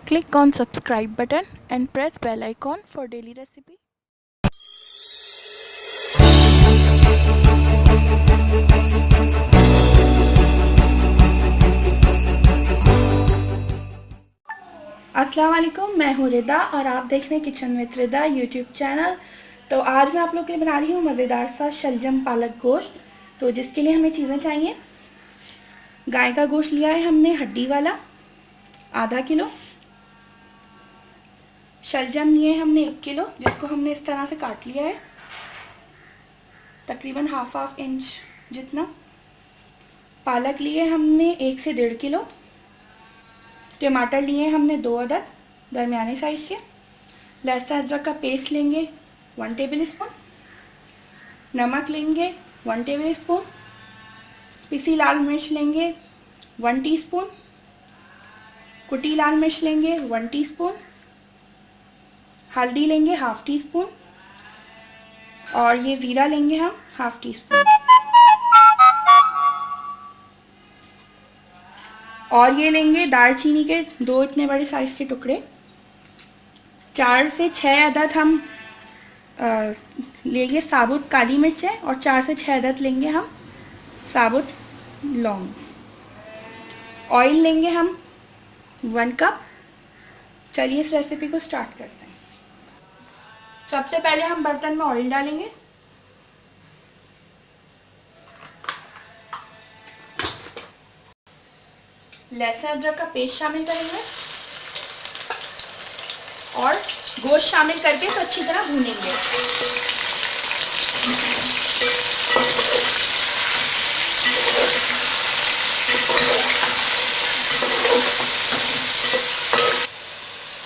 Click on subscribe button and press bell icon for daily recipe. अस्सलाम वालेकुम, मैं हूँ रिदा और आप देख रहे हैं kitchen with Rida YouTube channel. तो आज मैं आप लोग के लिए बना रही हूँ मज़ेदार सा शलजम पालक गोश्त। तो जिसके लिए हमें चीज़ें चाहिए, गाय का गोश्त लिया है हमने हड्डी वाला आधा किलो, शलजम लिए हमने 1 किलो जिसको हमने इस तरह से काट लिया है तकरीबन हाफ इंच जितना। पालक लिए हमने 1 से 1.5 किलो। टमाटर लिए हमने 2 अदद दरमियाने साइज़ के। लहसुन अदरक का पेस्ट लेंगे 1 टेबल स्पून। नमक लेंगे 1 टेबल स्पून। पिसी लाल मिर्च लेंगे 1 टीस्पून। कुटी लाल मिर्च लेंगे 1 टीस्पून। हल्दी लेंगे हाफ टी स्पून और ये ज़ीरा लेंगे हम हाफ टी स्पून। और ये लेंगे दालचीनी के 2 इतने बड़े साइज़ के टुकड़े। 4 से 6 अदद हम लेंगे साबुत काली मिर्चें और 4 से 6 अदद लेंगे हम साबुत लौंग। ऑयल लेंगे हम 1 कप। चलिए इस रेसिपी को स्टार्ट करते हैं। सबसे पहले हम बर्तन में ऑयल डालेंगे। लहसुन अदरक का पेस्ट शामिल करेंगे और गोश्त शामिल करके तो अच्छी तरह भूनेंगे।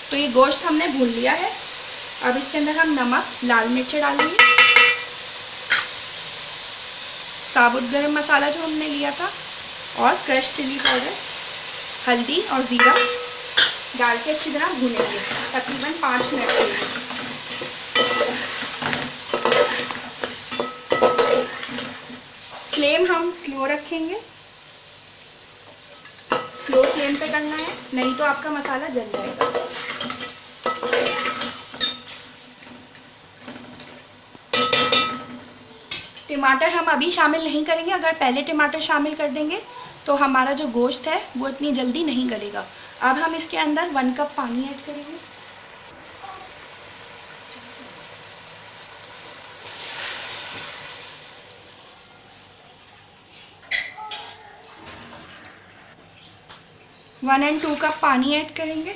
तो ये गोश्त हमने भून लिया है। अब इसके अंदर हम नमक, लाल मिर्च डालेंगे, साबुत गरम मसाला जो हमने लिया था और क्रश चिली पाउडर, हल्दी और ज़ीरा डाल के अच्छी तरह भूनेंगे तकरीबन 5 मिनट के लिए। फ्लेम हम स्लो रखेंगे, स्लो फ्लेम पे करना है, नहीं तो आपका मसाला जल जाएगा। टमाटर हम अभी शामिल नहीं करेंगे। अगर पहले टमाटर शामिल कर देंगे तो हमारा जो गोश्त है वो इतनी जल्दी नहीं गलेगा। अब हम इसके अंदर 1 कप पानी ऐड करेंगे। वन एंड 2 कप पानी ऐड करेंगे।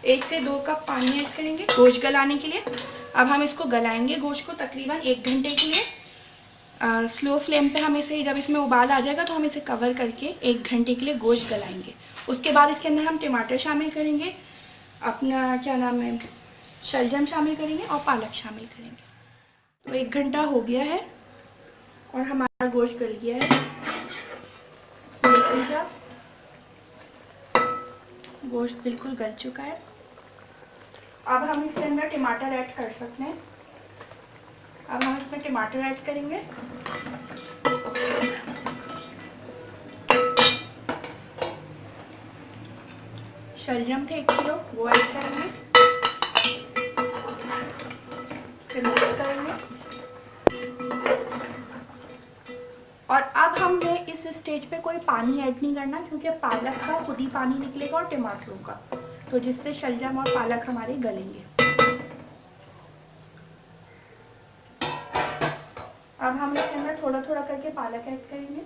1 से 2 कप पानी ऐड करेंगे गोश्त गलाने के लिए। अब हम इसको गलाएंगे गोश्त को तकरीबन 1 घंटे के लिए। स्लो फ्लेम पे हम इसे, जब इसमें उबाल आ जाएगा तो हम इसे कवर करके 1 घंटे के लिए गोश्त गलाएंगे। उसके बाद इसके अंदर हम टमाटर शामिल करेंगे, अपना क्या नाम है, शलजम शामिल करेंगे और पालक शामिल करेंगे। तो 1 घंटा हो गया है और हमारा गोश्त गल गया है। देखिए गोश्त बिल्कुल गल चुका है। अब हम इसके अंदर टमाटर ऐड कर सकते हैं। अब हम इसमें टमाटर ऐड करेंगे। शलजम थे 1 किलो, वो ऐड करेंगे, फिर मिक्स करेंगे। और अब हमने इस स्टेज पे कोई पानी ऐड नहीं करना क्योंकि पालक का खुद ही पानी निकलेगा और टमाटरों का, तो जिससे शलजम और पालक हमारे गलेंगे। अब हम इसके अंदर थोड़ा थोड़ा करके पालक ऐड करेंगे।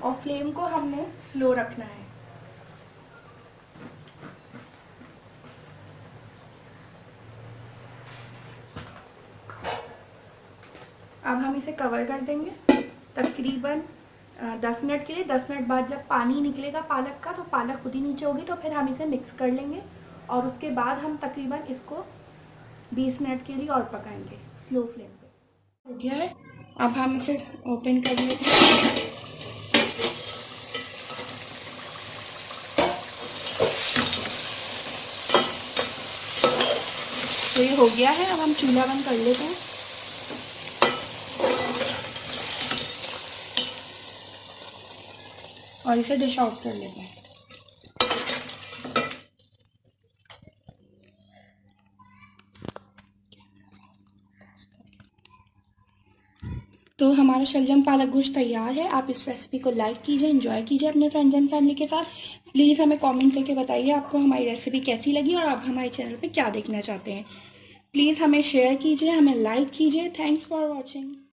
और फ्लेम को हमने स्लो रखना है। अब हम इसे कवर कर देंगे तकरीबन 10 मिनट के लिए। 10 मिनट बाद जब पानी निकलेगा पालक का तो पालक खुद ही नीचे होगी, तो फिर हम इसे मिक्स कर लेंगे और उसके बाद हम तकरीबन इसको 20 मिनट के लिए और पकाएंगे स्लो फ्लेम पे। हो गया है, अब हम इसे ओपन कर लेते हैं। तो ये हो गया है, अब हम चूल्हा बंद कर लेते हैं। और इसे डिश आउट कर लेते हैं। तो हमारा शलजम पालक गोश्त तैयार है। आप इस रेसिपी को लाइक कीजिए, एंजॉय कीजिए अपने फ्रेंड्स एंड फैमिली के साथ। प्लीज़ हमें कमेंट करके बताइए आपको हमारी रेसिपी कैसी लगी और आप हमारे चैनल पे क्या देखना चाहते हैं। प्लीज़ हमें शेयर कीजिए, हमें लाइक कीजिए। Thanks for watching.